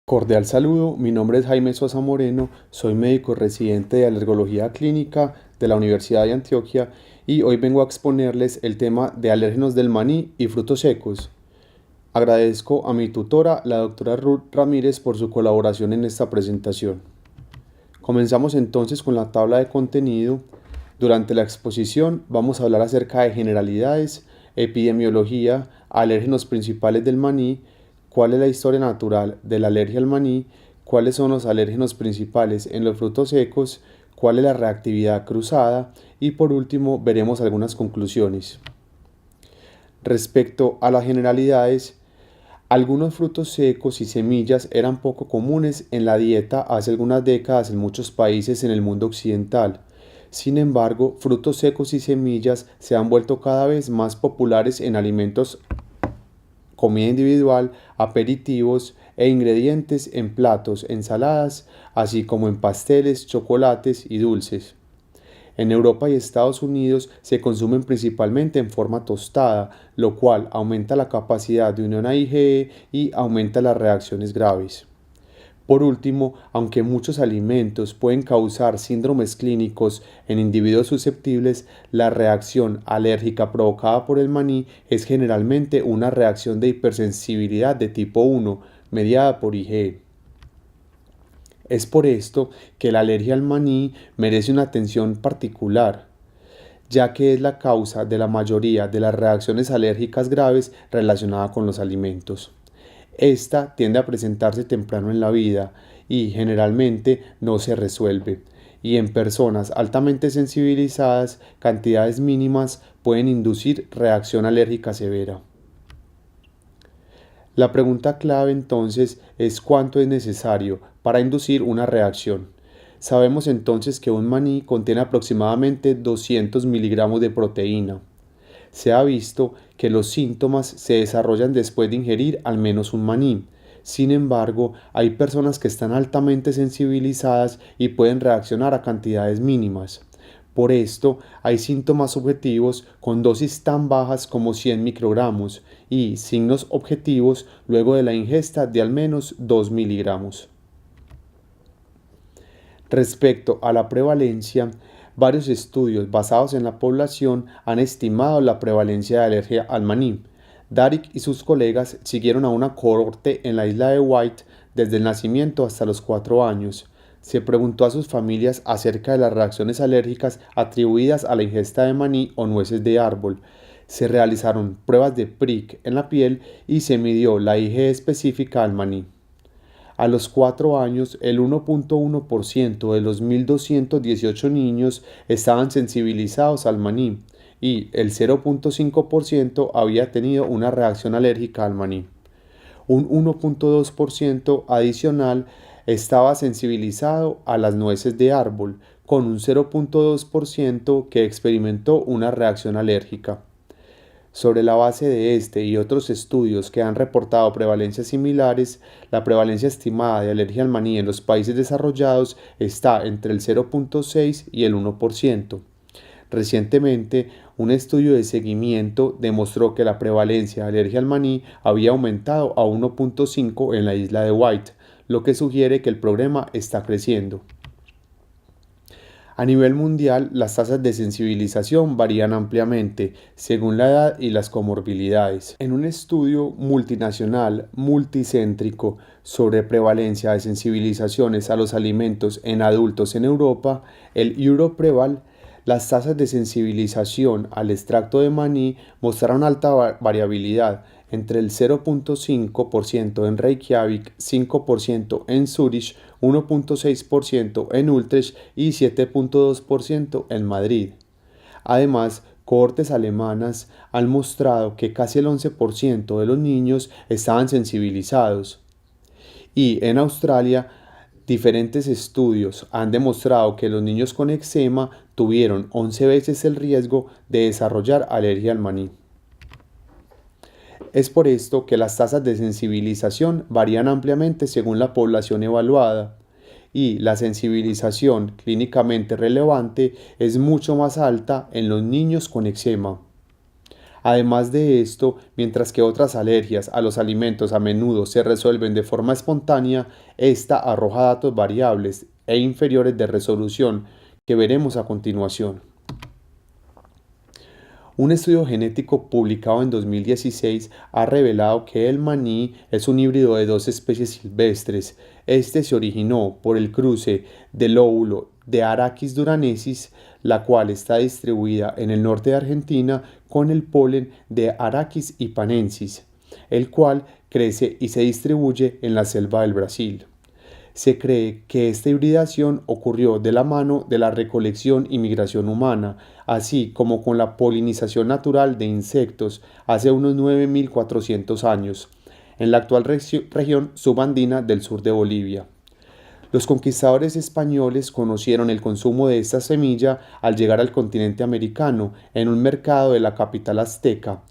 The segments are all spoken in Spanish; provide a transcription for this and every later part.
Cordial saludo, mi nombre es Jaime Sosa Moreno, soy médico residente de alergología clínica de la Universidad de Antioquia y hoy vengo a exponerles el tema de alérgenos del maní y frutos secos. Agradezco a mi tutora, la doctora Ruth Ramírez, por su colaboración en esta presentación. Comenzamos entonces con la tabla de contenido. Durante la exposición vamos a hablar acerca de generalidades, epidemiología, alérgenos principales del maní, cuál es la historia natural de la alergia al maní, cuáles son los alérgenos principales en los frutos secos, cuál es la reactividad cruzada y por último veremos algunas conclusiones. Respecto a las generalidades, algunos frutos secos y semillas eran poco comunes en la dieta hace algunas décadas en muchos países en el mundo occidental. Sin embargo, frutos secos y semillas se han vuelto cada vez más populares en alimentos, comida individual, aperitivos e ingredientes en platos, ensaladas, así como en pasteles, chocolates y dulces. En Europa y Estados Unidos se consumen principalmente en forma tostada, lo cual aumenta la capacidad de unión a IgE y aumenta las reacciones graves. Por último, aunque muchos alimentos pueden causar síndromes clínicos en individuos susceptibles, la reacción alérgica provocada por el maní es generalmente una reacción de hipersensibilidad de tipo 1, mediada por IgE. Es por esto que la alergia al maní merece una atención particular, ya que es la causa de la mayoría de las reacciones alérgicas graves relacionadas con los alimentos. Esta tiende a presentarse temprano en la vida y generalmente no se resuelve, y en personas altamente sensibilizadas, cantidades mínimas pueden inducir reacción alérgica severa. La pregunta clave entonces es cuánto es necesario para inducir una reacción. Sabemos entonces que un maní contiene aproximadamente 200 miligramos de proteína. Se ha visto que los síntomas se desarrollan después de ingerir al menos un maní. Sin embargo, hay personas que están altamente sensibilizadas y pueden reaccionar a cantidades mínimas. Por esto, hay síntomas subjetivos con dosis tan bajas como 100 microgramos y signos objetivos luego de la ingesta de al menos 2 miligramos. Respecto a la prevalencia, varios estudios basados en la población han estimado la prevalencia de alergia al maní. Darik y sus colegas siguieron a una cohorte en la isla de White desde el nacimiento hasta los 4 años. Se preguntó a sus familias acerca de las reacciones alérgicas atribuidas a la ingesta de maní o nueces de árbol. Se realizaron pruebas de prick en la piel y se midió la IgE específica al maní. A los 4 años, el 1.1% de los 1.218 niños estaban sensibilizados al maní y el 0.5% había tenido una reacción alérgica al maní. Un 1.2% adicional estaba sensibilizado a las nueces de árbol, con un 0.2% que experimentó una reacción alérgica. Sobre la base de este y otros estudios que han reportado prevalencias similares, la prevalencia estimada de alergia al maní en los países desarrollados está entre el 0.6 y el 1%. Recientemente, un estudio de seguimiento demostró que la prevalencia de alergia al maní había aumentado a 1.5 en la isla de White, lo que sugiere que el problema está creciendo. A nivel mundial, las tasas de sensibilización varían ampliamente según la edad y las comorbilidades. En un estudio multinacional, multicéntrico, sobre prevalencia de sensibilizaciones a los alimentos en adultos en Europa, el Europreval, las tasas de sensibilización al extracto de maní mostraron alta variabilidad, entre el 0.5% en Reykjavik, 5% en Zúrich, 1.6% en Utrecht y 7.2% en Madrid. Además, cohortes alemanas han mostrado que casi el 11% de los niños estaban sensibilizados. Y en Australia, diferentes estudios han demostrado que los niños con eczema tuvieron 11 veces el riesgo de desarrollar alergia al maní. Es por esto que las tasas de sensibilización varían ampliamente según la población evaluada, y la sensibilización clínicamente relevante es mucho más alta en los niños con eczema. Además de esto, mientras que otras alergias a los alimentos a menudo se resuelven de forma espontánea, esta arroja datos variables e inferiores de resolución que veremos a continuación. Un estudio genético publicado en 2016 ha revelado que el maní es un híbrido de dos especies silvestres. Este se originó por el cruce del óvulo de Arachis duranensis, la cual está distribuida en el norte de Argentina, con el polen de Arachis hispaniensis, el cual crece y se distribuye en la selva del Brasil. Se cree que esta hibridación ocurrió de la mano de la recolección y migración humana, así como con la polinización natural de insectos hace unos 9.400 años, en la actual región subandina del sur de Bolivia. Los conquistadores españoles conocieron el consumo de esta semilla al llegar al continente americano en un mercado de la capital azteca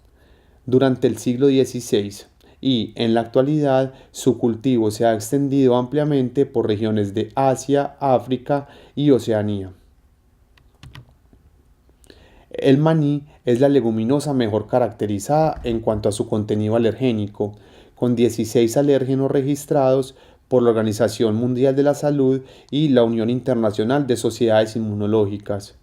durante el siglo XVI, y en la actualidad su cultivo se ha extendido ampliamente por regiones de Asia, África y Oceanía. El maní es la leguminosa mejor caracterizada en cuanto a su contenido alergénico, con 16 alérgenos registrados por la Organización Mundial de la Salud y la Unión Internacional de Sociedades Inmunológicas.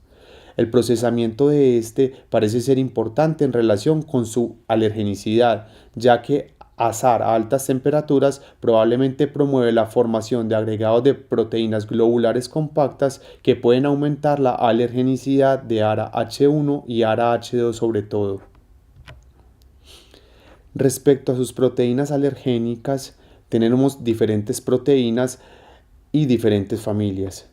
El procesamiento de este parece ser importante en relación con su alergenicidad, ya que azar a altas temperaturas probablemente promueve la formación de agregados de proteínas globulares compactas que pueden aumentar la alergenicidad de ARA-H1 y ARA-H2 sobre todo. Respecto a sus proteínas alergénicas, tenemos diferentes proteínas y diferentes familias.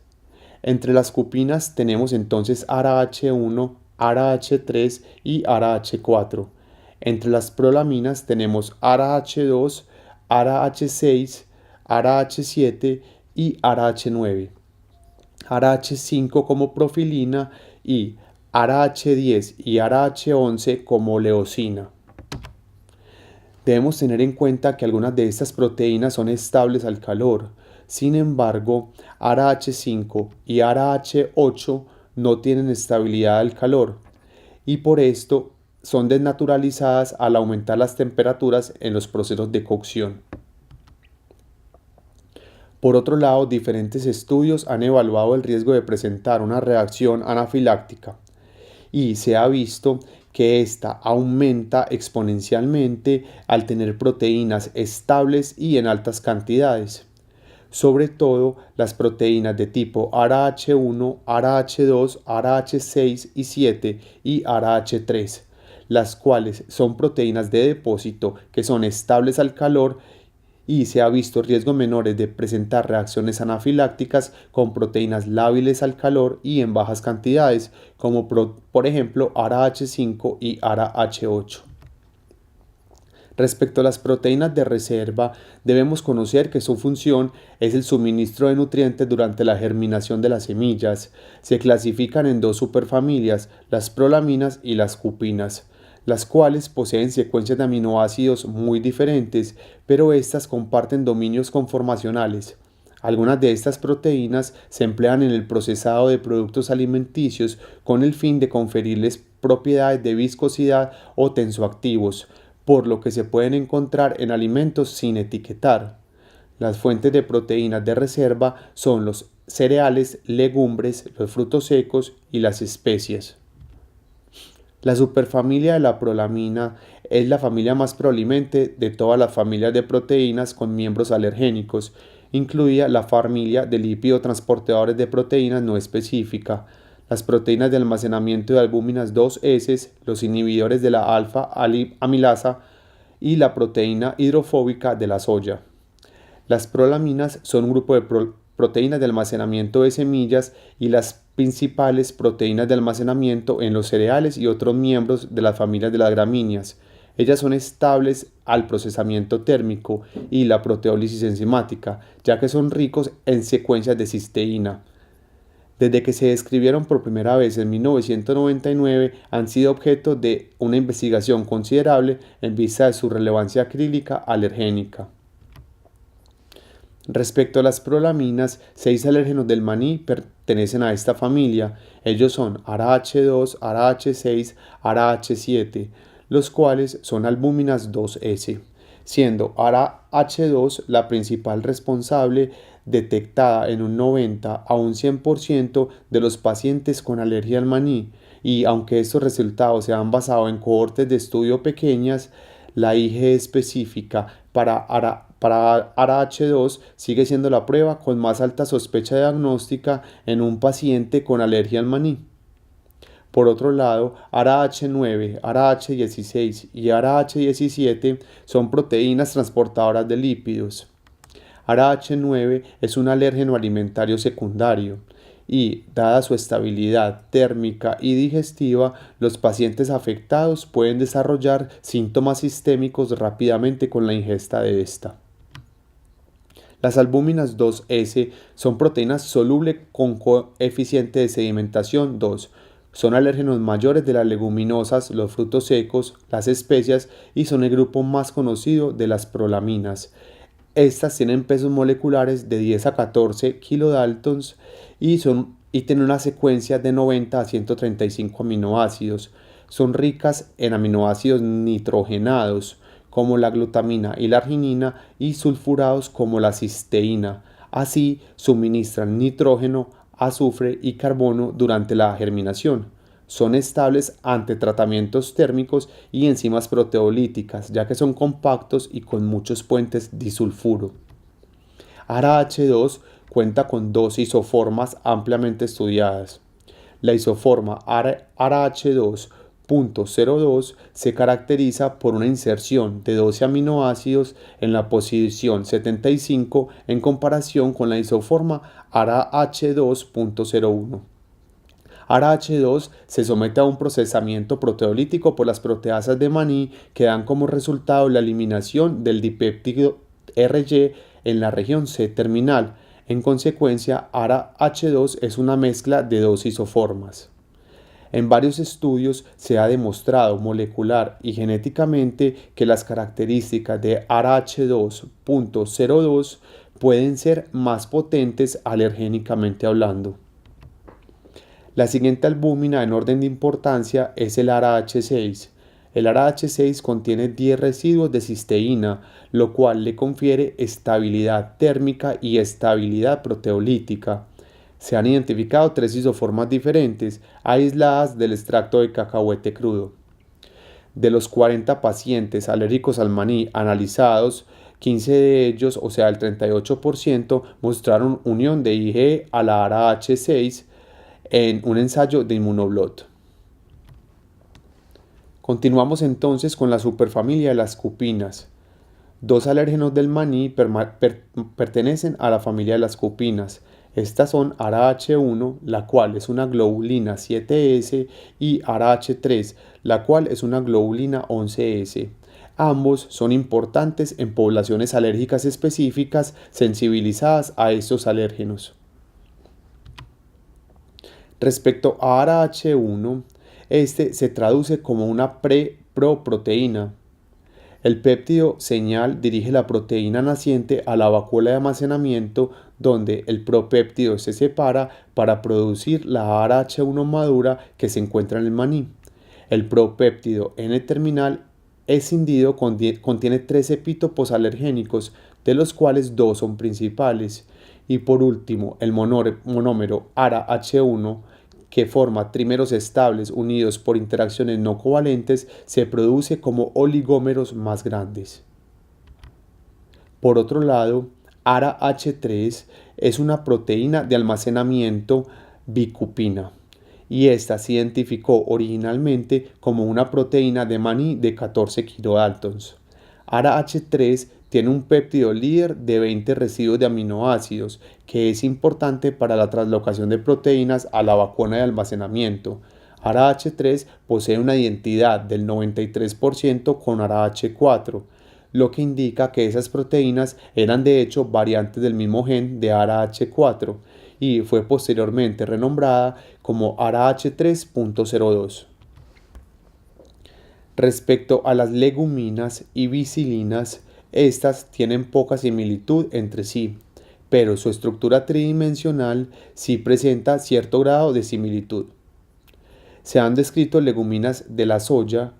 Entre las cupinas tenemos entonces ARA-H1, ARA-H3 y ARA-H4. Entre las prolaminas tenemos ARA-H2, ARA-H6, ARA-H7 y ARA-H9. ARA-H5 como profilina y ARA-H10 y ARA-H11 como leucina. Debemos tener en cuenta que algunas de estas proteínas son estables al calor. Sin embargo, ARA-H5 y ARA-H8 no tienen estabilidad al calor y por esto son desnaturalizadas al aumentar las temperaturas en los procesos de cocción. Por otro lado, diferentes estudios han evaluado el riesgo de presentar una reacción anafiláctica y se ha visto que ésta aumenta exponencialmente al tener proteínas estables y en altas cantidades. Sobre todo las proteínas de tipo ARA-H1, ARA-H2, ARA-H6 y 7 y ARA-H3, las cuales son proteínas de depósito que son estables al calor y se ha visto riesgos menores de presentar reacciones anafilácticas con proteínas lábiles al calor y en bajas cantidades, como por ejemplo ARA-H5 y ARA-H8. Respecto a las proteínas de reserva, debemos conocer que su función es el suministro de nutrientes durante la germinación de las semillas. Se clasifican en dos superfamilias, las prolaminas y las cupinas, las cuales poseen secuencias de aminoácidos muy diferentes, pero estas comparten dominios conformacionales. Algunas de estas proteínas se emplean en el procesado de productos alimenticios con el fin de conferirles propiedades de viscosidad o tensoactivos, por lo que se pueden encontrar en alimentos sin etiquetar. Las fuentes de proteínas de reserva son los cereales, legumbres, los frutos secos y las especias. La superfamilia de la prolamina es la familia más prominente de todas las familias de proteínas con miembros alergénicos, incluida la familia de lípido-transportadores de proteínas no específica, las proteínas de almacenamiento de albúminas 2S, los inhibidores de la alfa-amilasa y la proteína hidrofóbica de la soya. Las prolaminas son un grupo de proteínas de almacenamiento de semillas y las principales proteínas de almacenamiento en los cereales y otros miembros de las familias de las gramíneas. Ellas son estables al procesamiento térmico y la proteólisis enzimática, ya que son ricos en secuencias de cisteína. Desde que se describieron por primera vez en 1999, han sido objeto de una investigación considerable en vista de su relevancia clínica alergénica. Respecto a las prolaminas, 6 alérgenos del maní pertenecen a esta familia. Ellos son ARA-H2, ARA-H6, ARA-H7. los cuales son albúminas 2S, siendo ARA-H2 la principal responsable, detectada en un 90 a un 100% de los pacientes con alergia al maní, y aunque estos resultados se han basado en cohortes de estudio pequeñas, la IG específica para ARA-H2 sigue siendo la prueba con más alta sospecha diagnóstica en un paciente con alergia al maní. Por otro lado, ARA-H9, ARA-H16 y ARA-H17 son proteínas transportadoras de lípidos. ARA-H9 es un alérgeno alimentario secundario y, dada su estabilidad térmica y digestiva, los pacientes afectados pueden desarrollar síntomas sistémicos rápidamente con la ingesta de esta. Las albúminas 2S son proteínas solubles con coeficiente de sedimentación 2. Son alérgenos mayores de las leguminosas, los frutos secos, las especias y son el grupo más conocido de las prolaminas. Estas tienen pesos moleculares de 10 a 14 kilodaltons y tienen una secuencia de 90 a 135 aminoácidos. Son ricas en aminoácidos nitrogenados, como la glutamina y la arginina, y sulfurados como la cisteína. Así, suministran nitrógeno, azufre y carbono durante la germinación. Son estables ante tratamientos térmicos y enzimas proteolíticas, ya que son compactos y con muchos puentes disulfuro. ARA-H2 cuenta con dos isoformas ampliamente estudiadas. La isoforma ARA-H2.02 se caracteriza por una inserción de 12 aminoácidos en la posición 75 en comparación con la isoforma ARA-H2.01. ARA-H2 se somete a un procesamiento proteolítico por las proteasas de maní que dan como resultado la eliminación del dipéptido RY en la región C-terminal. En consecuencia, ARA-H2 es una mezcla de dos isoformas. En varios estudios se ha demostrado molecular y genéticamente que las características de ARA-H2.02 pueden ser más potentes alergénicamente hablando. La siguiente albúmina en orden de importancia es el ARA-H6. El ARA-H6 contiene 10 residuos de cisteína, lo cual le confiere estabilidad térmica y estabilidad proteolítica. Se han identificado 3 isoformas diferentes, aisladas del extracto de cacahuete crudo. De los 40 pacientes alérgicos al maní analizados, 15 de ellos, o sea el 38%, mostraron unión de IgE a la ARA-H6 en un ensayo de Immunoblot. Continuamos entonces con la superfamilia de las cupinas. Dos alérgenos del maní pertenecen a la familia de las cupinas. Estas son ARA-H1, la cual es una globulina 7S, y ARA-H3, la cual es una globulina 11S. Ambos son importantes en poblaciones alérgicas específicas sensibilizadas a estos alérgenos. Respecto a ARA-H1, este se traduce como una proproteína. El péptido señal dirige la proteína naciente a la vacuola de almacenamiento, donde el propéptido se separa para producir la ARA-H1 madura que se encuentra en el maní. El propéptido N-terminal escindido contiene 3 epítopos alergénicos, de los cuales 2 son principales. Y por último, el monómero ARA-H1, que forma trímeros estables unidos por interacciones no covalentes, se produce como oligómeros más grandes. Por otro lado, ARA-H3 es una proteína de almacenamiento bicupina, y esta se identificó originalmente como una proteína de maní de 14 kilodaltons. ARA-H3 tiene un péptido líder de 20 residuos de aminoácidos, que es importante para la translocación de proteínas a la vacuola de almacenamiento. ARA-H3 posee una identidad del 93% con ARA-H4, lo que indica que esas proteínas eran de hecho variantes del mismo gen de ARA-H4 y fue posteriormente renombrada como ARA-H3.02. Respecto a las leguminas y bicilinas, estas tienen poca similitud entre sí, pero su estructura tridimensional sí presenta cierto grado de similitud. Se han descrito leguminas de la soya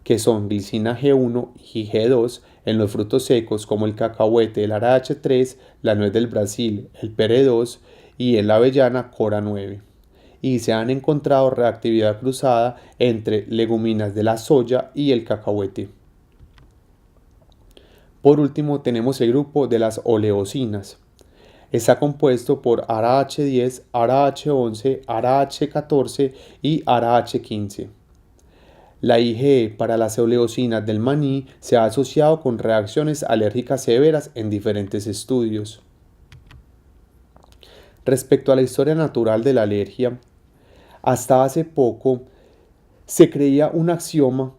que son glicina G1 y G2 en los frutos secos como el cacahuete, el ARAH3, la nuez del Brasil, el PERE2 y en la avellana CORA9. Y se han encontrado reactividad cruzada entre leguminas de la soya y el cacahuete. Por último tenemos el grupo de las oleosinas. Está compuesto por ARAH10, ARAH11, ARAH14 y ARAH15. La IgE para las oleosinas del maní se ha asociado con reacciones alérgicas severas en diferentes estudios. Respecto a la historia natural de la alergia, hasta hace poco se creía un axioma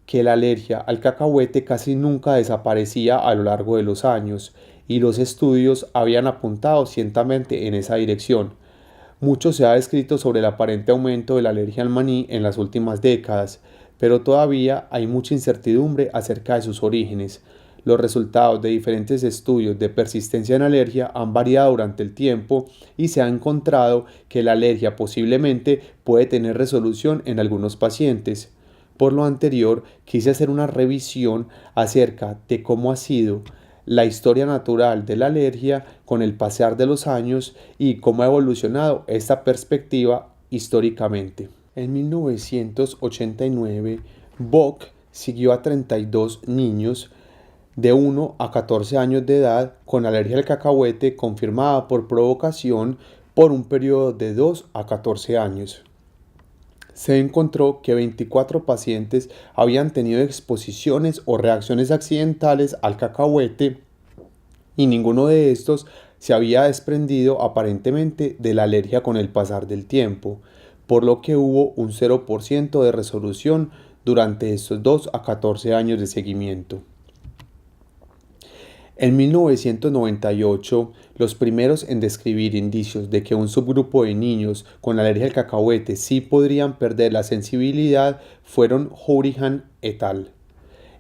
que la alergia al cacahuete casi nunca desaparecía a lo largo de los años, y los estudios habían apuntado ciertamente en esa dirección. Mucho se ha escrito sobre el aparente aumento de la alergia al maní en las últimas décadas, pero todavía hay mucha incertidumbre acerca de sus orígenes. Los resultados de diferentes estudios de persistencia en alergia han variado durante el tiempo y se ha encontrado que la alergia posiblemente puede tener resolución en algunos pacientes. Por lo anterior, quise hacer una revisión acerca de cómo ha sido la historia natural de la alergia con el pasar de los años y cómo ha evolucionado esta perspectiva históricamente. En 1989, Bock siguió a 32 niños de 1 a 14 años de edad con alergia al cacahuete confirmada por provocación por un periodo de 2 a 14 años. Se encontró que 24 pacientes habían tenido exposiciones o reacciones accidentales al cacahuete y ninguno de estos se había desprendido aparentemente de la alergia con el pasar del tiempo, por lo que hubo un 0% de resolución durante estos 2 a 14 años de seguimiento. En 1998, los primeros en describir indicios de que un subgrupo de niños con alergia al cacahuete sí podrían perder la sensibilidad fueron Hourihan et al.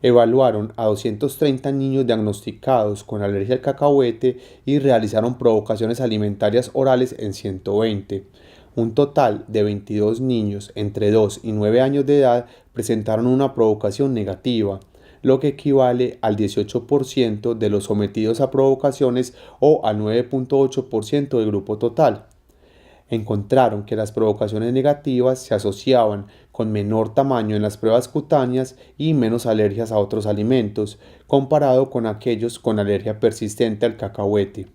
Evaluaron a 230 niños diagnosticados con alergia al cacahuete y realizaron provocaciones alimentarias orales en 120. Un total de 22 niños entre 2 y 9 años de edad presentaron una provocación negativa, lo que equivale al 18% de los sometidos a provocaciones o al 9.8% del grupo total. Encontraron que las provocaciones negativas se asociaban con menor tamaño en las pruebas cutáneas y menos alergias a otros alimentos, comparado con aquellos con alergia persistente al cacahuete.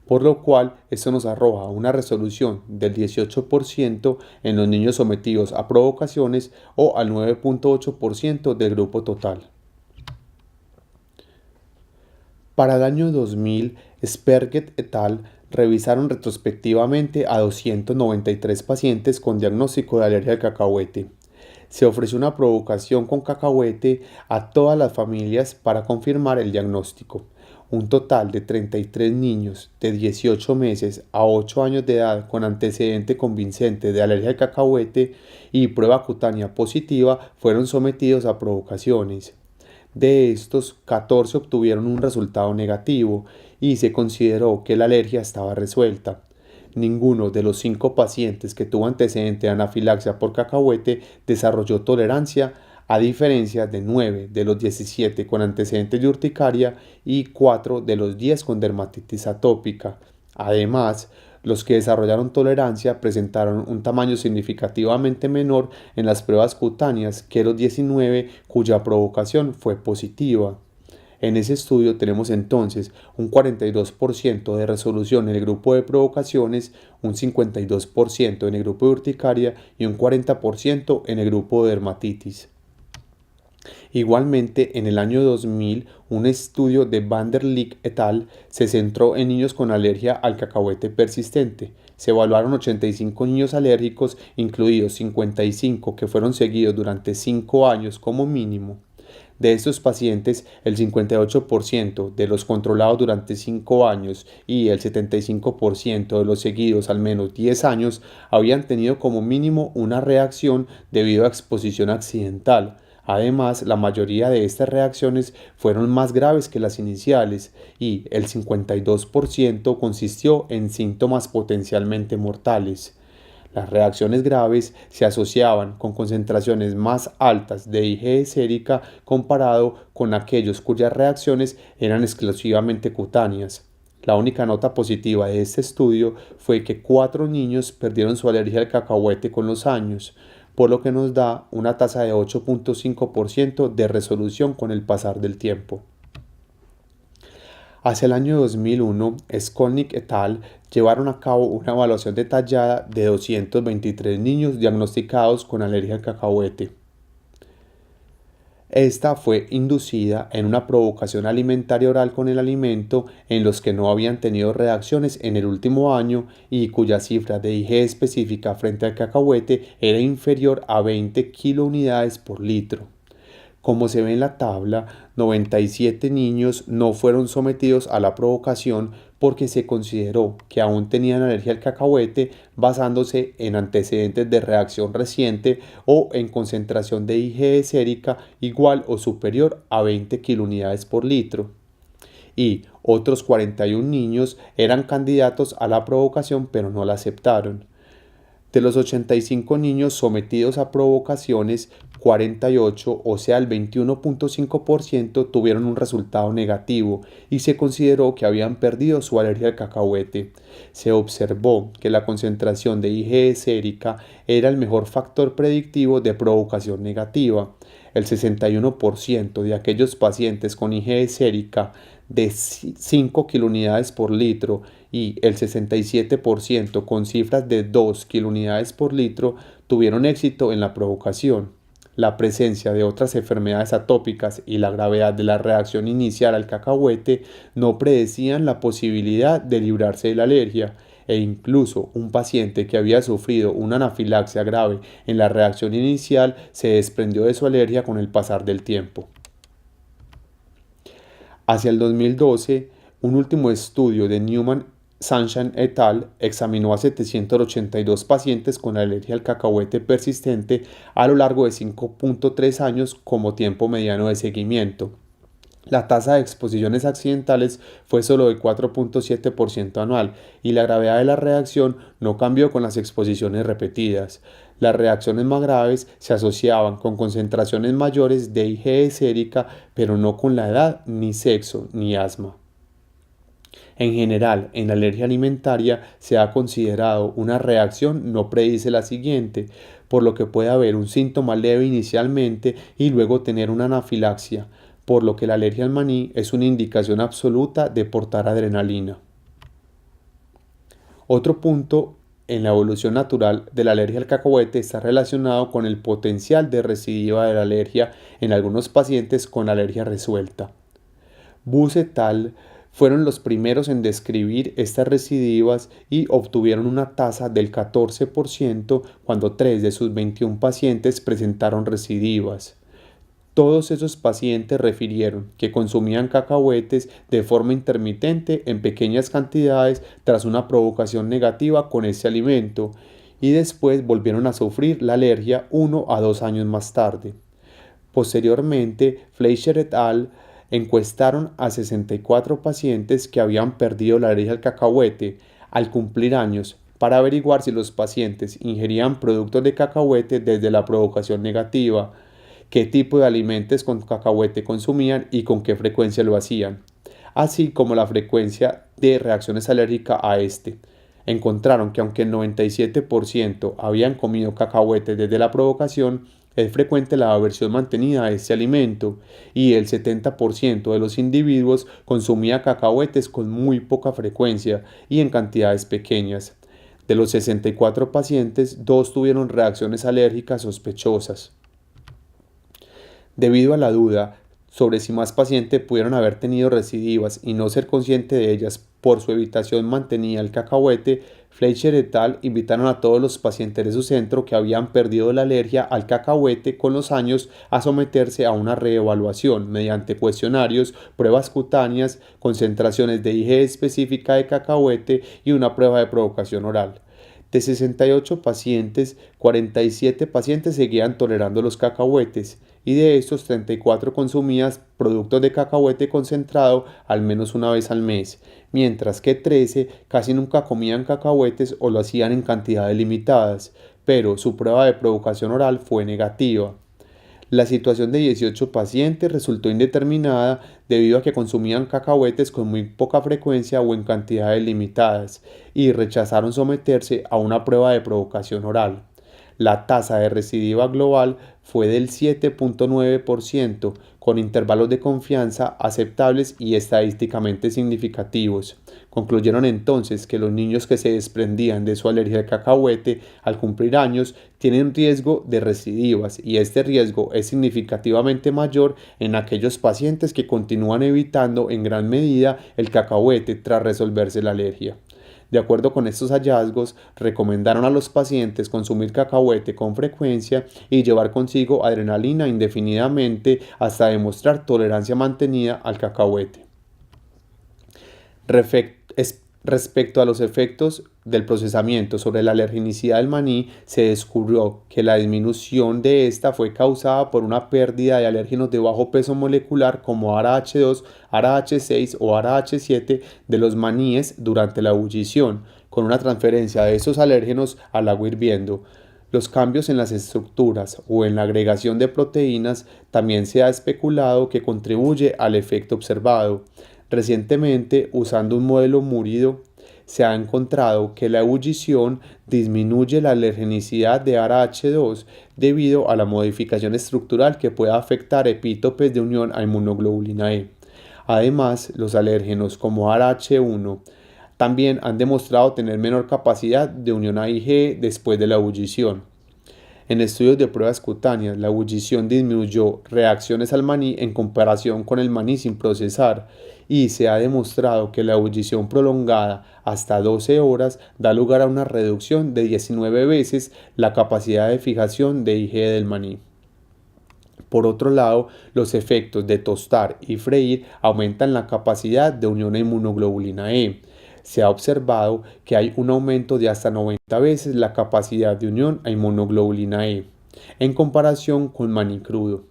Por lo cual, esto nos arroja una resolución del 18% en los niños sometidos a provocaciones o al 9.8% del grupo total. Para el año 2000, Sperget et al. Revisaron retrospectivamente a 293 pacientes con diagnóstico de alergia al cacahuete. Se ofreció una provocación con cacahuete a todas las familias para confirmar el diagnóstico. Un total de 33 niños de 18 meses a 8 años de edad con antecedente convincente de alergia al cacahuete y prueba cutánea positiva fueron sometidos a provocaciones. De estos, 14 obtuvieron un resultado negativo y se consideró que la alergia estaba resuelta. Ninguno de los 5 pacientes que tuvo antecedente de anafilaxia por cacahuete desarrolló tolerancia, a diferencia de 9 de los 17 con antecedentes de urticaria y 4 de los 10 con dermatitis atópica. Además, los que desarrollaron tolerancia presentaron un tamaño significativamente menor en las pruebas cutáneas que los 19 cuya provocación fue positiva. En ese estudio tenemos entonces un 42% de resolución en el grupo de provocaciones, un 52% en el grupo de urticaria y un 40% en el grupo de dermatitis. Igualmente, en el año 2000, un estudio de Van der Leek et al. Se centró en niños con alergia al cacahuete persistente. Se evaluaron 85 niños alérgicos, incluidos 55 que fueron seguidos durante 5 años como mínimo. De estos pacientes, el 58% de los controlados durante 5 años y el 75% de los seguidos al menos 10 años habían tenido como mínimo una reacción debido a exposición accidental. Además, la mayoría de estas reacciones fueron más graves que las iniciales y el 52% consistió en síntomas potencialmente mortales. Las reacciones graves se asociaban con concentraciones más altas de IgE sérica comparado con aquellos cuyas reacciones eran exclusivamente cutáneas. La única nota positiva de este estudio fue que 4 niños perdieron su alergia al cacahuete con los años, por lo que nos da una tasa de 8.5% de resolución con el pasar del tiempo. Hacia el año 2001, Skolnick et al. Llevaron a cabo una evaluación detallada de 223 niños diagnosticados con alergia al cacahuete. Esta fue inducida en una provocación alimentaria oral con el alimento en los que no habían tenido reacciones en el último año y cuya cifra de IgE específica frente al cacahuete era inferior a 20 kilounidades por litro. Como se ve en la tabla, 97 niños no fueron sometidos a la provocación porque se consideró que aún tenían alergia al cacahuete basándose en antecedentes de reacción reciente o en concentración de IgE sérica igual o superior a 20 kilounidades por litro. Y otros 41 niños eran candidatos a la provocación pero no la aceptaron. De los 85 niños sometidos a provocaciones, 48, o sea el 21.5%, tuvieron un resultado negativo y se consideró que habían perdido su alergia al cacahuete. Se observó que la concentración de IgE sérica era el mejor factor predictivo de provocación negativa. El 61% de aquellos pacientes con IgE sérica de 5 kilounidades por litro y el 67% con cifras de 2 kilounidades por litro tuvieron éxito en la provocación. La presencia de otras enfermedades atópicas y la gravedad de la reacción inicial al cacahuete no predecían la posibilidad de librarse de la alergia, e incluso un paciente que había sufrido una anafilaxia grave en la reacción inicial se desprendió de su alergia con el pasar del tiempo. Hacia el 2012, un último estudio de Newman, Sunshine et al. Examinó a 782 pacientes con alergia al cacahuete persistente a lo largo de 5.3 años como tiempo mediano de seguimiento. La tasa de exposiciones accidentales fue solo de 4.7% anual y la gravedad de la reacción no cambió con las exposiciones repetidas. Las reacciones más graves se asociaban con concentraciones mayores de IgE sérica, pero no con la edad, ni sexo, ni asma. En general, en la alergia alimentaria se ha considerado una reacción no predice la siguiente, por lo que puede haber un síntoma leve inicialmente y luego tener una anafilaxia, por lo que la alergia al maní es una indicación absoluta de portar adrenalina. Otro punto en la evolución natural de la alergia al cacahuete está relacionado con el potencial de recidiva de la alergia en algunos pacientes con alergia resuelta. Buss et al. Fueron los primeros en describir estas recidivas y obtuvieron una tasa del 14% cuando 3 de sus 21 pacientes presentaron recidivas. Todos esos pacientes refirieron que consumían cacahuetes de forma intermitente en pequeñas cantidades tras una provocación negativa con ese alimento y después volvieron a sufrir la alergia 1 a 2 años más tarde. Posteriormente, Fleischer et al. Encuestaron a 64 pacientes que habían perdido la alergia al cacahuete al cumplir años para averiguar si los pacientes ingerían productos de cacahuete desde la provocación negativa, qué tipo de alimentos con cacahuete consumían y con qué frecuencia lo hacían, así como la frecuencia de reacciones alérgicas a este. Encontraron que aunque el 97% habían comido cacahuete desde la provocación, es frecuente la aversión mantenida a este alimento y el 70% de los individuos consumía cacahuetes con muy poca frecuencia y en cantidades pequeñas. De los 64 pacientes, 2 tuvieron reacciones alérgicas sospechosas. Debido a la duda sobre si más pacientes pudieron haber tenido recidivas y no ser consciente de ellas por su evitación mantenida al cacahuete, Fleischer et al. Invitaron a todos los pacientes de su centro que habían perdido la alergia al cacahuete con los años a someterse a una reevaluación mediante cuestionarios, pruebas cutáneas, concentraciones de IgE específica de cacahuete y una prueba de provocación oral. De 68 pacientes, 47 pacientes seguían tolerando los cacahuetes y de estos 34 consumían productos de cacahuete concentrado al menos una vez al mes, mientras que 13 casi nunca comían cacahuetes o lo hacían en cantidades limitadas, pero su prueba de provocación oral fue negativa. La situación de 18 pacientes resultó indeterminada debido a que consumían cacahuetes con muy poca frecuencia o en cantidades limitadas y rechazaron someterse a una prueba de provocación oral. La tasa de recidiva global fue del 7.9%, con intervalos de confianza aceptables y estadísticamente significativos. Concluyeron entonces que los niños que se desprendían de su alergia al cacahuete al cumplir años tienen riesgo de recidivas y este riesgo es significativamente mayor en aquellos pacientes que continúan evitando en gran medida el cacahuete tras resolverse la alergia. De acuerdo con estos hallazgos, recomendaron a los pacientes consumir cacahuete con frecuencia y llevar consigo adrenalina indefinidamente hasta demostrar tolerancia mantenida al cacahuete. Respecto a los efectos del procesamiento sobre la alergenicidad del maní, se descubrió que la disminución de esta fue causada por una pérdida de alérgenos de bajo peso molecular como ARA-H2, ARA-H6 o ARA-H7 de los maníes durante la ebullición, con una transferencia de esos alérgenos al agua hirviendo. Los cambios en las estructuras o en la agregación de proteínas también se ha especulado que contribuye al efecto observado. Recientemente, usando un modelo Múrido, se ha encontrado que la ebullición disminuye la alergenicidad de ARA-H2 debido a la modificación estructural que puede afectar epítopes de unión a inmunoglobulina E. Además, los alérgenos como ARA-H1 también han demostrado tener menor capacidad de unión a IgE después de la ebullición. En estudios de pruebas cutáneas, la ebullición disminuyó reacciones al maní en comparación con el maní sin procesar y se ha demostrado que la ebullición prolongada hasta 12 horas da lugar a una reducción de 19 veces la capacidad de fijación de IgE del maní. Por otro lado, los efectos de tostar y freír aumentan la capacidad de unión a inmunoglobulina E. Se ha observado que hay un aumento de hasta 90 veces la capacidad de unión a inmunoglobulina E, en comparación con maní crudo.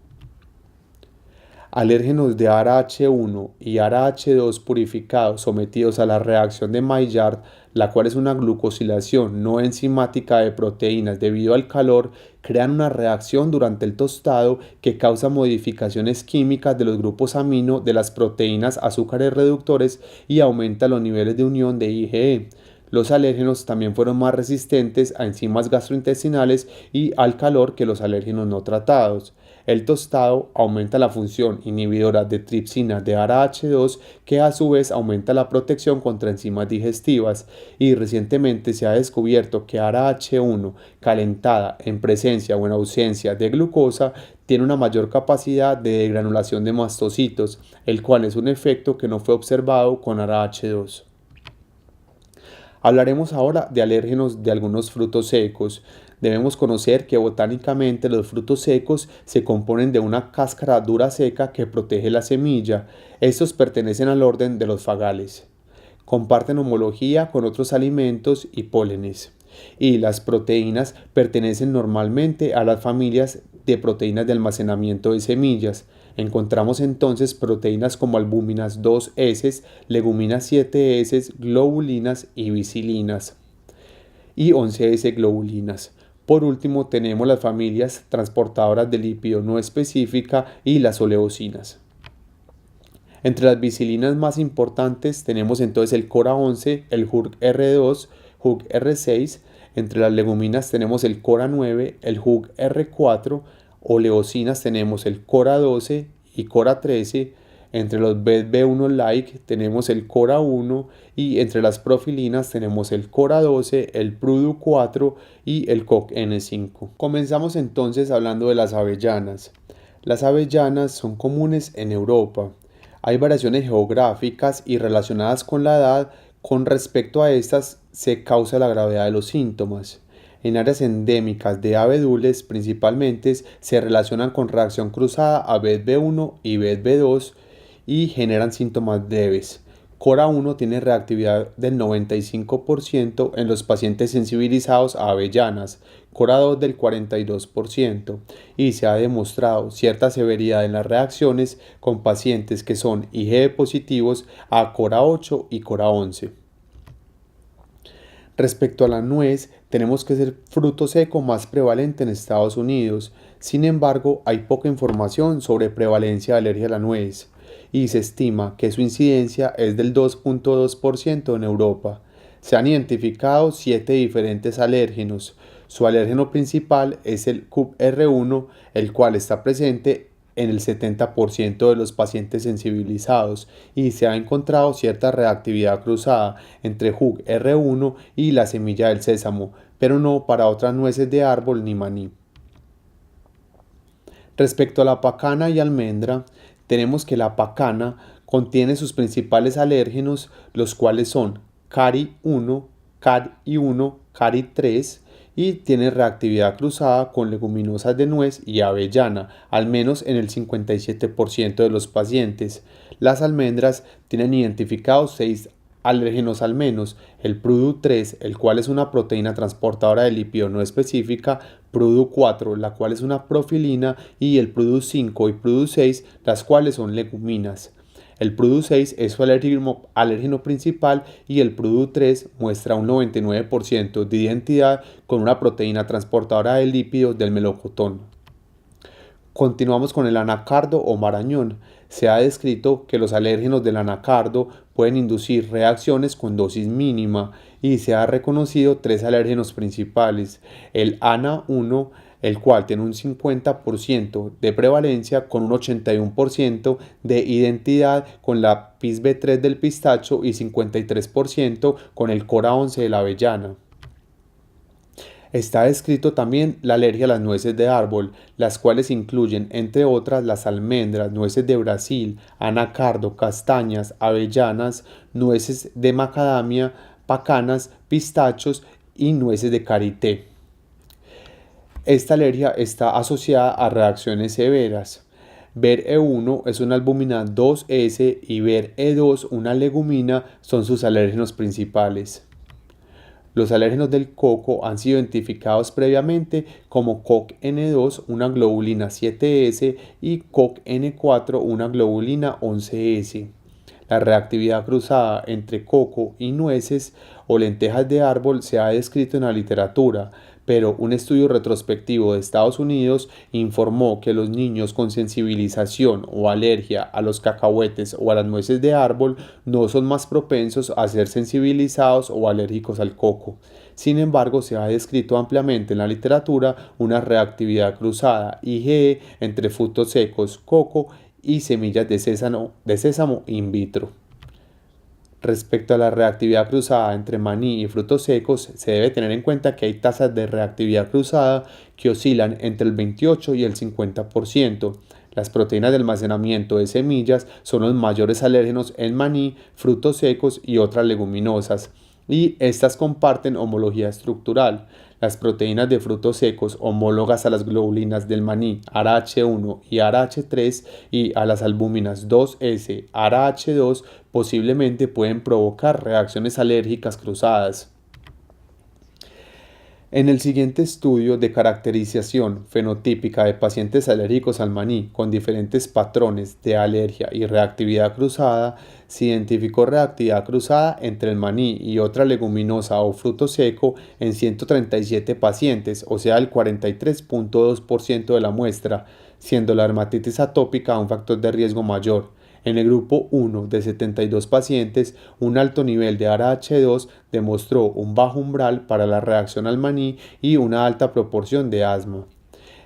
Alérgenos de ARA-H1 y ARA-H2 purificados sometidos a la reacción de Maillard, la cual es una glucosilación no enzimática de proteínas debido al calor, crean una reacción durante el tostado que causa modificaciones químicas de los grupos amino de las proteínas azúcares reductores y aumenta los niveles de unión de IgE. Los alérgenos también fueron más resistentes a enzimas gastrointestinales y al calor que los alérgenos no tratados. El tostado aumenta la función inhibidora de tripsina de ARA-H2, que a su vez aumenta la protección contra enzimas digestivas, y recientemente se ha descubierto que ARA-H1 calentada en presencia o en ausencia de glucosa tiene una mayor capacidad de degranulación de mastocitos, el cual es un efecto que no fue observado con ARA-H2. Hablaremos ahora de alérgenos de algunos frutos secos. Debemos conocer que botánicamente los frutos secos se componen de una cáscara dura seca que protege la semilla. Estos pertenecen al orden de los fagales. Comparten homología con otros alimentos y pólenes. Y las proteínas pertenecen normalmente a las familias de proteínas de almacenamiento de semillas. Encontramos entonces proteínas como albúminas 2S, leguminas 7S, globulinas y bicilinas y 11S globulinas. Por último tenemos las familias transportadoras de lípido no específica y las oleosinas. Entre las bicilinas más importantes tenemos entonces el CoRa11, el HUC-R2, HUC-R6. Entre las leguminas tenemos el CoRa9, el HUC-R4. Oleosinas tenemos el CoRa12 y CoRa13. Entre los BED-B1-like tenemos el CoRa1 y entre las profilinas tenemos el CoRa12, el PRUDU4 y el COQ-N5. Comenzamos entonces hablando de las avellanas. Las avellanas son comunes en Europa. Hay variaciones geográficas y relacionadas con la edad. Con respecto a estas se causa la gravedad de los síntomas. En áreas endémicas de abedules principalmente se relacionan con reacción cruzada a BED-B1 y BED-B2 y generan síntomas leves. Cora-1 tiene reactividad del 95% en los pacientes sensibilizados a avellanas, Cora-2 del 42%, y se ha demostrado cierta severidad en las reacciones con pacientes que son IgE positivos a Cora-8 y Cora-11. Respecto a la nuez, tenemos que es el fruto seco más prevalente en Estados Unidos. Sin embargo, hay poca información sobre prevalencia de alergia a la nuez y se estima que su incidencia es del 2.2% en Europa. Se han identificado 7 diferentes alérgenos. Su alérgeno principal es el CUP-R1, el cual está presente en el 70% de los pacientes sensibilizados y se ha encontrado cierta reactividad cruzada entre HUC-R1 y la semilla del sésamo, pero no para otras nueces de árbol ni maní. Respecto a la pacana y almendra, tenemos que la pacana contiene sus principales alérgenos, los cuales son CARI-1, CARI-1, CARI-3, y tiene reactividad cruzada con leguminosas de nuez y avellana, al menos en el 57% de los pacientes. Las almendras tienen identificados 6 alérgenos al menos: el PRUDU3, el cual es una proteína transportadora de lípido no específica, PRUDU4, la cual es una profilina, y el PRUDU5 y PRUDU6, las cuales son leguminas. El PRUDU6 es su alérgeno principal y el PRUDU3 muestra un 99% de identidad con una proteína transportadora de lípidos del melocotón. Continuamos con el anacardo o marañón. Se ha descrito que los alérgenos del anacardo pueden inducir reacciones con dosis mínima y se ha reconocido 3 alérgenos principales: el ANA1, el cual tiene un 50% de prevalencia con un 81% de identidad con la PISB3 del pistacho y 53% con el Cora-11 de la avellana. Está descrito también la alergia a las nueces de árbol, las cuales incluyen, entre otras, las almendras, nueces de Brasil, anacardo, castañas, avellanas, nueces de macadamia, pacanas, pistachos y nueces de karité. Esta alergia está asociada a reacciones severas. Ver-E1 es una albúmina 2S y Ver-E2 una legumina son sus alérgenos principales. Los alérgenos del coco han sido identificados previamente como COC-N2, una globulina 7S, y COC-N4, una globulina 11S. La reactividad cruzada entre coco y nueces o lentejas de árbol se ha descrito en la literatura, pero un estudio retrospectivo de Estados Unidos informó que los niños con sensibilización o alergia a los cacahuetes o a las nueces de árbol no son más propensos a ser sensibilizados o alérgicos al coco. Sin embargo, se ha descrito ampliamente en la literatura una reactividad cruzada IgE entre frutos secos, coco y semillas de sésamo in vitro. Respecto a la reactividad cruzada entre maní y frutos secos, se debe tener en cuenta que hay tasas de reactividad cruzada que oscilan entre el 28 y el 50%. Las proteínas de almacenamiento de semillas son los mayores alérgenos en maní, frutos secos y otras leguminosas, y estas comparten homología estructural. Las proteínas de frutos secos homólogas a las globulinas del maní ARAH1 y ARAH3 y a las albúminas 2S, ARAH2 posiblemente pueden provocar reacciones alérgicas cruzadas. En el siguiente estudio de caracterización fenotípica de pacientes alérgicos al maní con diferentes patrones de alergia y reactividad cruzada, se identificó reactividad cruzada entre el maní y otra leguminosa o fruto seco en 137 pacientes, o sea, el 43.2% de la muestra, siendo la dermatitis atópica un factor de riesgo mayor. En el grupo 1 de 72 pacientes, un alto nivel de ARAH2 demostró un bajo umbral para la reacción al maní y una alta proporción de asma.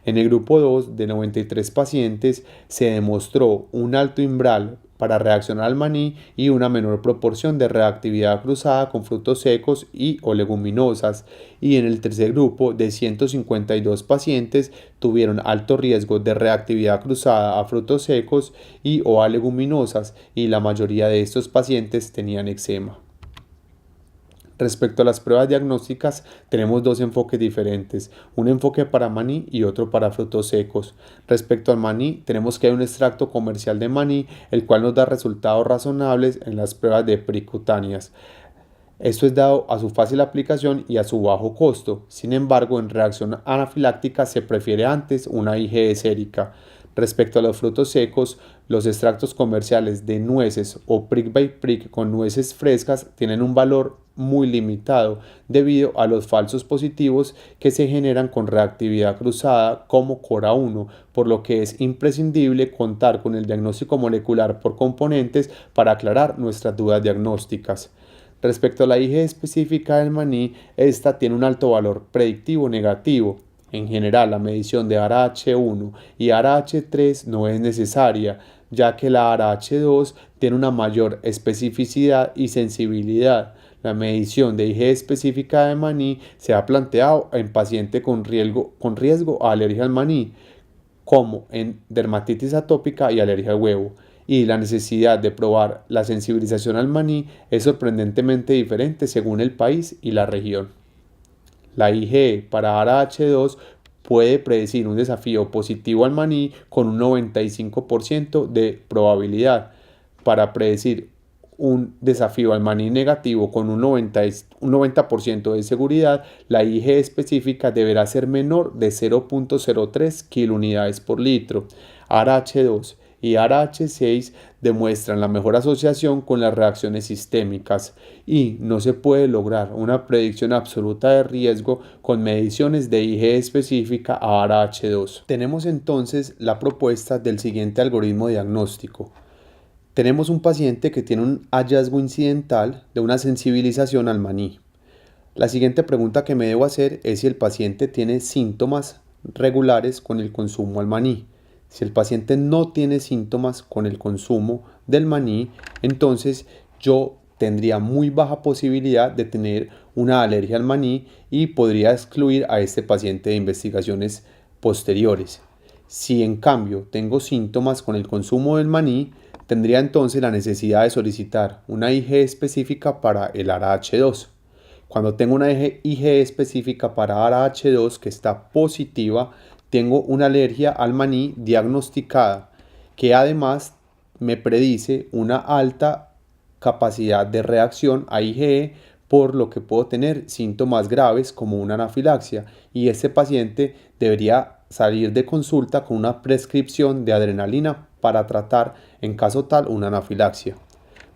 En el grupo 2 de 93 pacientes se demostró un alto umbral para reaccionar al maní y una menor proporción de reactividad cruzada con frutos secos y o leguminosas, y en el tercer grupo de 152 pacientes tuvieron alto riesgo de reactividad cruzada a frutos secos y o a leguminosas, y la mayoría de estos pacientes tenían eczema. Respecto a las pruebas diagnósticas, tenemos dos enfoques diferentes, un enfoque para maní y otro para frutos secos. Respecto al maní, tenemos que hay un extracto comercial de maní, el cual nos da resultados razonables en las pruebas de pericutáneas. Esto es dado a su fácil aplicación y a su bajo costo. Sin embargo, en reacción anafiláctica se prefiere antes una IgE sérica. Respecto a los frutos secos, los extractos comerciales de nueces o prick by prick con nueces frescas tienen un valor muy limitado debido a los falsos positivos que se generan con reactividad cruzada como CORA1, por lo que es imprescindible contar con el diagnóstico molecular por componentes para aclarar nuestras dudas diagnósticas. Respecto a la IgE específica del maní, esta tiene un alto valor predictivo negativo. En general, la medición de ARA-H1 y ARA-H3 no es necesaria, ya que la ARA-H2 tiene una mayor especificidad y sensibilidad. La medición de IgE específica de maní se ha planteado en pacientes con riesgo a alergia al maní, como en dermatitis atópica y alergia al huevo. Y la necesidad de probar la sensibilización al maní es sorprendentemente diferente según el país y la región. La IgE para ARA-H2 puede predecir un desafío positivo al maní con un 95% de probabilidad. Para predecir un desafío al maní negativo con un 90% de seguridad, la IgE específica deberá ser menor de 0.03 kilunidades por litro. ARA-H2 y ARA-H6 demuestran la mejor asociación con las reacciones sistémicas y no se puede lograr una predicción absoluta de riesgo con mediciones de IgE específica a ARA-H2. Tenemos entonces la propuesta del siguiente algoritmo diagnóstico. Tenemos un paciente que tiene un hallazgo incidental de una sensibilización al maní. La siguiente pregunta que me debo hacer es si el paciente tiene síntomas regulares con el consumo al maní. Si el paciente no tiene síntomas con el consumo del maní, entonces yo tendría muy baja posibilidad de tener una alergia al maní y podría excluir a este paciente de investigaciones posteriores. Si en cambio tengo síntomas con el consumo del maní, tendría entonces la necesidad de solicitar una IgE específica para el ARA-H2. Cuando tengo una IgE específica para ARA-H2 que está positiva, tengo una alergia al maní diagnosticada, que además me predice una alta capacidad de reacción a IgE, por lo que puedo tener síntomas graves como una anafilaxia, y este paciente debería salir de consulta con una prescripción de adrenalina para tratar en caso tal una anafilaxia.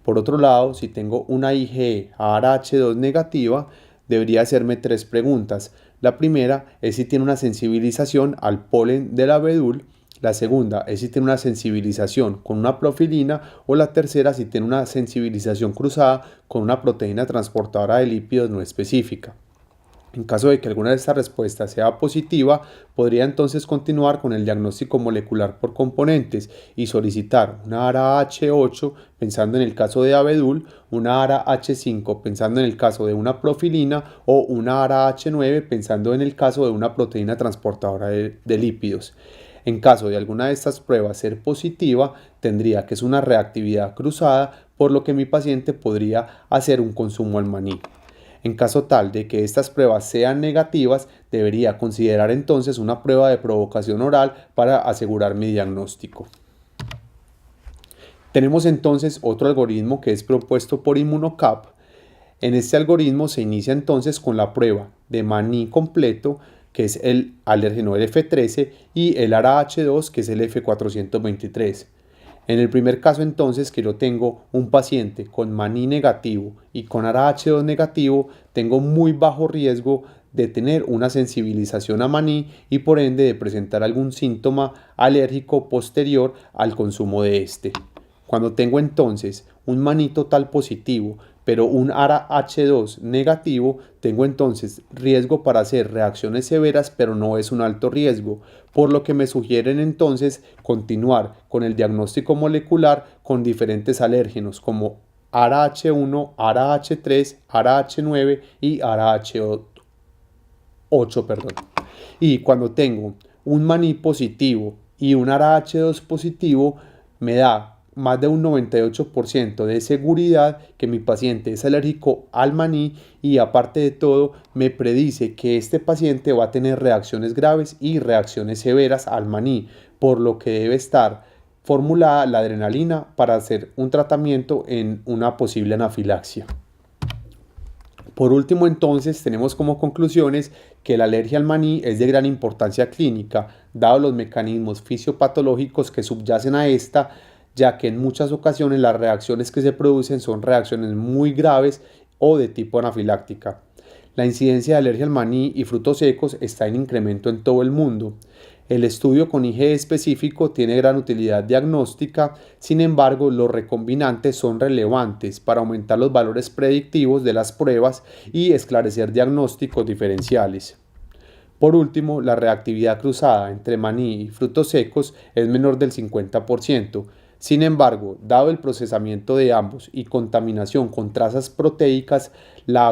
Por otro lado, si tengo una IgE ARA-H2 negativa, debería hacerme tres preguntas. La primera es si tiene una sensibilización al polen del abedul, la segunda es si tiene una sensibilización con una profilina o la tercera si tiene una sensibilización cruzada con una proteína transportadora de lípidos no específica. En caso de que alguna de estas respuestas sea positiva, podría entonces continuar con el diagnóstico molecular por componentes y solicitar una ARA-H8 pensando en el caso de abedul, una ARA-H5 pensando en el caso de una profilina o una ARA-H9 pensando en el caso de una proteína transportadora de lípidos. En caso de alguna de estas pruebas ser positiva, tendría que es una reactividad cruzada, por lo que mi paciente podría hacer un consumo al maní. En caso tal de que estas pruebas sean negativas, debería considerar entonces una prueba de provocación oral para asegurar mi diagnóstico. Tenemos entonces otro algoritmo que es propuesto por ImmunoCAP. En este algoritmo se inicia entonces con la prueba de maní completo, que es el alérgeno F13, y el ARA-H2, que es el F423. En el primer caso entonces que yo tengo un paciente con maní negativo y con ARA-H2 negativo, tengo muy bajo riesgo de tener una sensibilización a maní y por ende de presentar algún síntoma alérgico posterior al consumo de este. Cuando tengo entonces un maní total positivo pero un ARA-H2 negativo, tengo entonces riesgo para hacer reacciones severas, pero no es un alto riesgo, por lo que me sugieren entonces continuar con el diagnóstico molecular con diferentes alérgenos como ARA-H1, ARA-H3, ARA-H9 y ARA-H8. Y cuando tengo un maní positivo y un ARA-H2 positivo, me da más de un 98% de seguridad que mi paciente es alérgico al maní y aparte de todo me predice que este paciente va a tener reacciones graves y reacciones severas al maní, por lo que debe estar formulada la adrenalina para hacer un tratamiento en una posible anafilaxia. Por último, entonces, tenemos como conclusiones que la alergia al maní es de gran importancia clínica, dado los mecanismos fisiopatológicos que subyacen a esta, ya que en muchas ocasiones las reacciones que se producen son reacciones muy graves o de tipo anafiláctica. La incidencia de alergia al maní y frutos secos está en incremento en todo el mundo. El estudio con IgE específico tiene gran utilidad diagnóstica, sin embargo, los recombinantes son relevantes para aumentar los valores predictivos de las pruebas y esclarecer diagnósticos diferenciales. Por último, la reactividad cruzada entre maní y frutos secos es menor del 50%. Sin embargo, dado el procesamiento de ambos y contaminación con trazas proteicas, la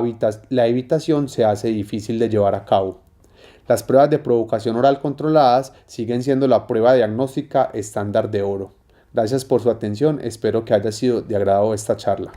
evitación se hace difícil de llevar a cabo. Las pruebas de provocación oral controladas siguen siendo la prueba diagnóstica estándar de oro. Gracias por su atención, espero que haya sido de agrado esta charla.